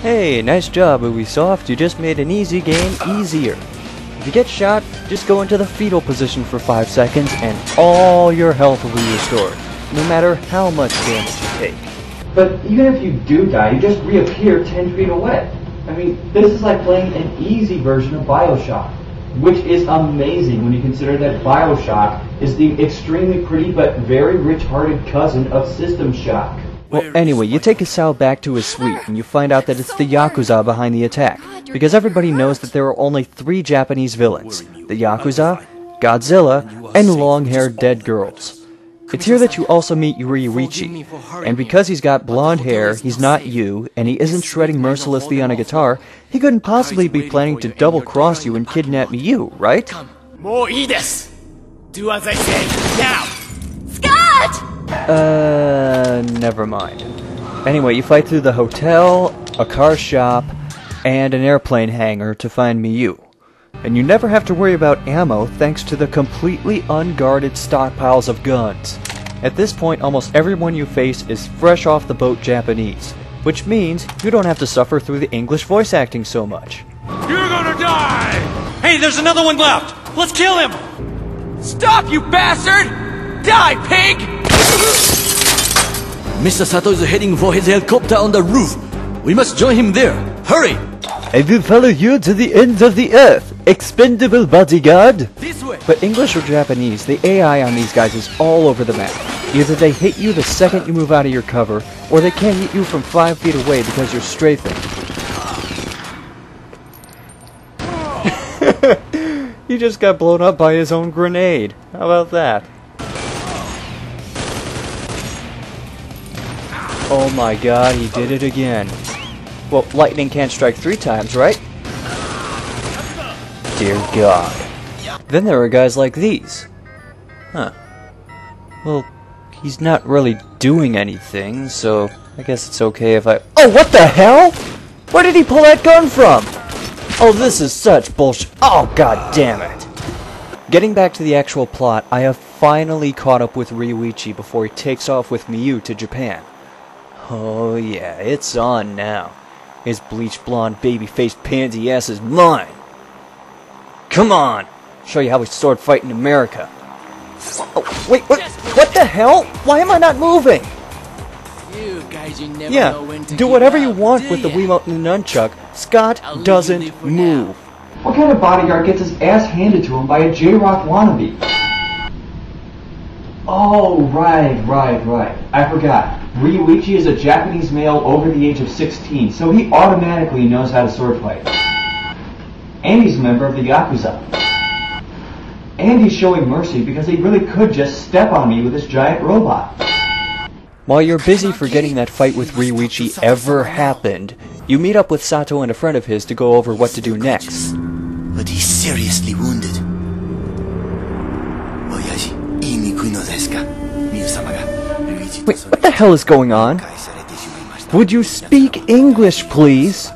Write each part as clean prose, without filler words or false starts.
Hey, nice job, Ubisoft. You just made an easy game easier. If you get shot, just go into the fetal position for 5 seconds and all your health will be restored, no matter how much damage you take. But even if you do die, you just reappear 10 feet away. I mean, this is like playing an easy version of Bioshock, which is amazing when you consider that Bioshock is the extremely pretty but very rich-hearted cousin of System Shock. Well, anyway, you take Asao back to his suite, and you find out that it's the Yakuza behind the attack, because everybody knows that there are only 3 Japanese villains: the Yakuza, Godzilla, and long-haired dead girls. It's here that you also meet Ryuichi, and because he's got blonde hair, he's not you, and he isn't shredding mercilessly on a guitar, he couldn't possibly be planning to double-cross you and kidnap you, right? Do as I say, now! Scott! Never mind. Anyway, you fight through the hotel, a car shop, and an airplane hangar to find Miyu. And you never have to worry about ammo thanks to the completely unguarded stockpiles of guns. At this point, almost everyone you face is fresh off the boat Japanese, which means you don't have to suffer through the English voice acting so much. You're gonna die! Hey, there's another one left! Let's kill him! Stop, you bastard! Die, pig! Mr. Sato is heading for his helicopter on the roof. We must join him there. Hurry! I will follow you to the ends of the earth, expendable bodyguard! This way! But English or Japanese, the AI on these guys is all over the map. Either they hit you the second you move out of your cover, or they can't hit you from 5 feet away because you're strafing. He just got blown up by his own grenade. How about that? Oh my god, he did it again. Well, lightning can't strike 3 times, right? Dear God. Then there are guys like these. Huh. Well, he's not really doing anything, so I guess it's okay if I... Oh, what the hell? Where did he pull that gun from? Oh, this is such bullshit. Oh, god damn it. Getting back to the actual plot, I have finally caught up with Ryuichi before he takes off with Miyu to Japan. Oh yeah, it's on now. His bleached blonde baby-faced pansy ass is mine. Come on, show you how we sword fight in America. Oh, wait, what the hell? Why am I not moving? You guys, you never Yeah, know when to do give whatever up, you want do with the ya? Wiimote and the nunchuck. Scott I'll leave you doesn't for move. What kind of bodyguard gets his ass handed to him by a J-Rock wannabe? Oh, right. I forgot. Ryuichi is a Japanese male over the age of 16, so he automatically knows how to sword fight. And he's a member of the Yakuza. And he's showing mercy because he really could just step on me with this giant robot. While you're busy forgetting that fight with Ryuichi ever happened, you meet up with Sato and a friend of his to go over what to do next. But he's seriously wounded. Wait, what the hell is going on? Would you speak English, please?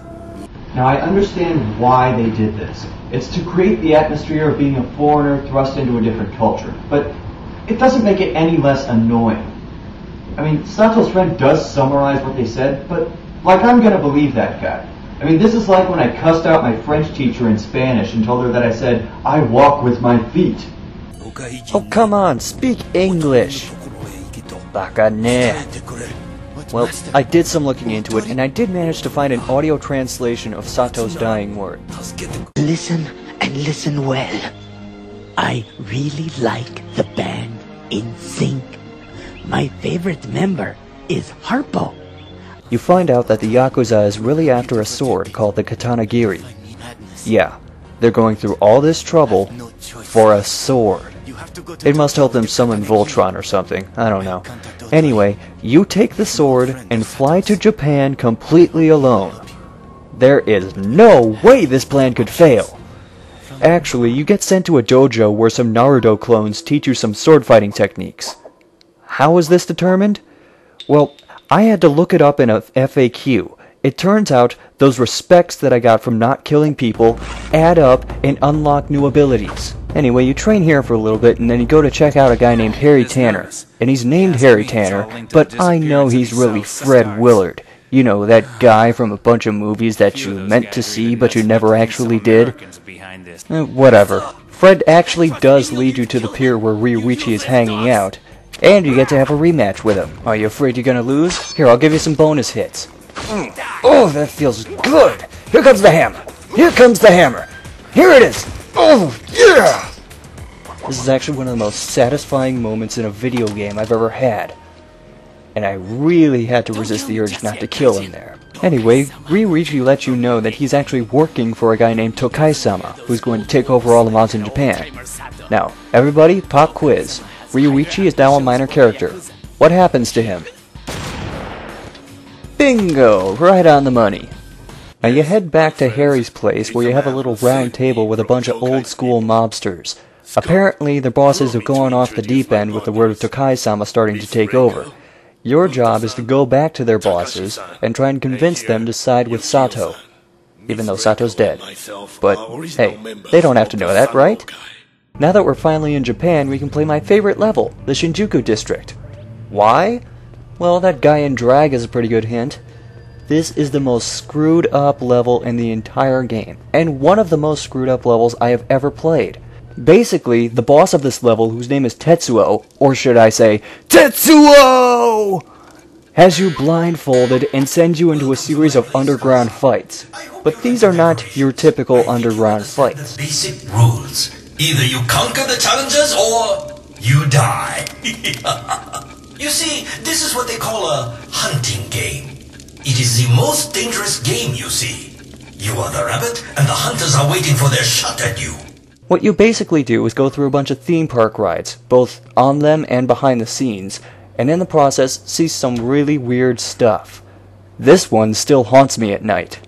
Now I understand why they did this. It's to create the atmosphere of being a foreigner thrust into a different culture. But it doesn't make it any less annoying. I mean, Sato's friend does summarize what they said, but like I'm gonna believe that guy. I mean, this is like when I cussed out my French teacher in Spanish and told her that I said, I walk with my feet. Oh, come on, speak English. Baka ne. Well, I did some looking into it, and I did manage to find an audio translation of Sato's dying words. Listen and listen well. I really like the band In Sync. My favorite member is Harpo. You find out that the Yakuza is really after a sword called the Katanagiri. Yeah, they're going through all this trouble for a sword. It must help them summon Voltron or something, I don't know. Anyway, you take the sword and fly to Japan completely alone. There is no way this plan could fail. Actually, you get sent to a dojo where some Naruto clones teach you some sword fighting techniques. How was this determined? Well, I had to look it up in a FAQ. It turns out those respects that I got from not killing people add up and unlock new abilities. Anyway, you train here for a little bit and then you go to check out a guy named Harry Tanner. And he's named Harry Tanner, but I know he's really Fred Willard. You know, that guy from a bunch of movies that you meant to see but you never actually did? Whatever. Fred actually does lead you to the pier where Ryuichi is hanging out, and you get to have a rematch with him. Are you afraid you're gonna lose? Here, I'll give you some bonus hits. Oh, that feels good! Here comes the hammer! Here comes the hammer! Here it is! Oh, yeah! This is actually one of the most satisfying moments in a video game I've ever had. And I really had to resist the urge not to kill him there. Anyway, Ryuichi lets you know that he's actually working for a guy named Tokai-sama, who's going to take over all the mobs in Japan. Now, everybody, pop quiz. Ryuichi is now a minor character. What happens to him? Bingo! Right on the money. Now you head back to Harry's place where you have a little round table with a bunch of old school mobsters. Apparently, the bosses have gone off the deep end with the word of Tokai-sama starting to take over. Your job is to go back to their bosses and try and convince them to side with Sato, even though Sato's dead. But, hey, they don't have to know that, right? Now that we're finally in Japan, we can play my favorite level, the Shinjuku District. Why? Well, that guy in drag is a pretty good hint. This is the most screwed up level in the entire game, and one of the most screwed up levels I have ever played. Basically, the boss of this level, whose name is Tetsuo, or should I say, Tetsuo! Has you blindfolded and sends you into a series of underground fights. But these are not your typical underground fights. Basic rules. Either you conquer the challenges or you die. You see, this is what they call a hunting game. It is the most dangerous game, you see. You are the rabbit, and the hunters are waiting for their shot at you. What you basically do is go through a bunch of theme park rides, both on them and behind the scenes, and in the process see some really weird stuff. This one still haunts me at night.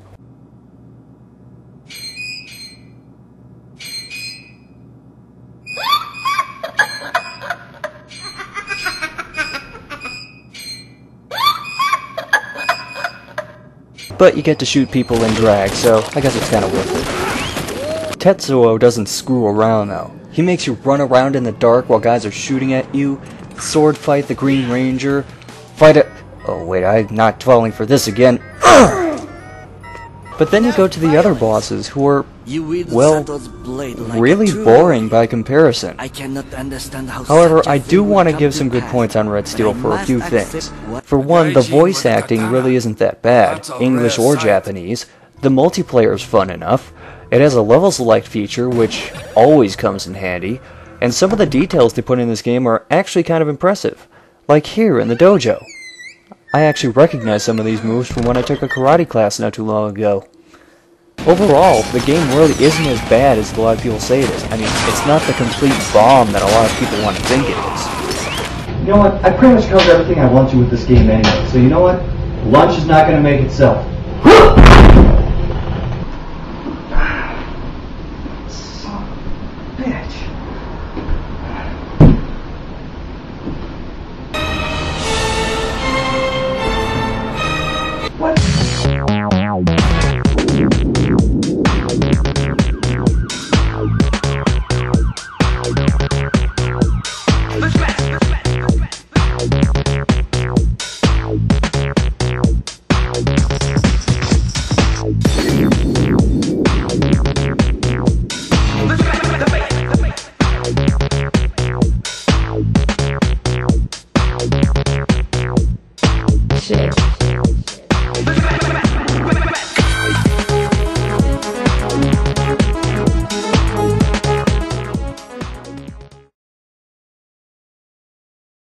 But you get to shoot people in drag, so I guess it's kinda worth it. Tetsuo doesn't screw around though. He makes you run around in the dark while guys are shooting at you, sword fight the Green Ranger, fight a... Oh wait, I'm not falling for this again. But then you go to the other bosses who are, well, really boring by comparison. However, I do want to give some good points on Red Steel for a few things. For one, the voice acting really isn't that bad, English or Japanese. The multiplayer is fun enough. It has a level select feature, which always comes in handy, and some of the details they put in this game are actually kind of impressive. Like here in the dojo. I actually recognize some of these moves from when I took a karate class not too long ago. Overall, the game really isn't as bad as a lot of people say it is. I mean, it's not the complete bomb that a lot of people want to think it is. You know what? I pretty much covered everything I want to with this game anyway, so you know what? Lunch is not going to make itself.